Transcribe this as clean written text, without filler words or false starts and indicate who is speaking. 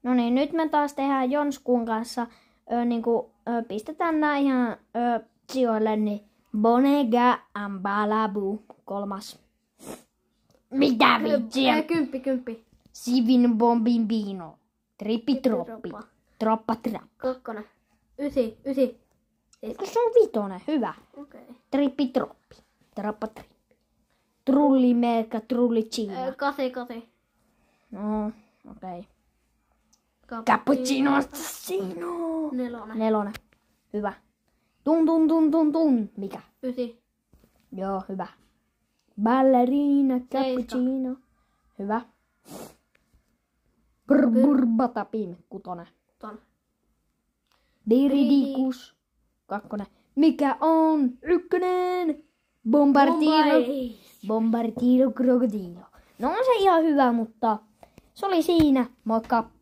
Speaker 1: No niin, nyt me taas tehdään Jonskun kanssa, pistetään nää ihan sijoille, niin Bonega Ambalabu, 3. Mitä vitsiä?
Speaker 2: 10.
Speaker 1: Sivin Bombimbino, Trippi Troppi, Troppa Trappa.
Speaker 2: 2. 9.
Speaker 1: Se on 5, hyvä.
Speaker 2: Okei.
Speaker 1: Trippi Troppi, Trappa Trippi. Trulli Merkka, Trulli China.
Speaker 2: 8.
Speaker 1: No, okei. Cappuccino assassino. 4. Hyvä. Tun. Mikä?
Speaker 2: 9.
Speaker 1: Joo, hyvä. Ballerina, cappuccino. Hyvä. Batapim, 6. Diridikus, 2. Mikä on 1? Bombardiro krokodilo. No on se ihan hyvä, mutta se oli siinä. Moikka!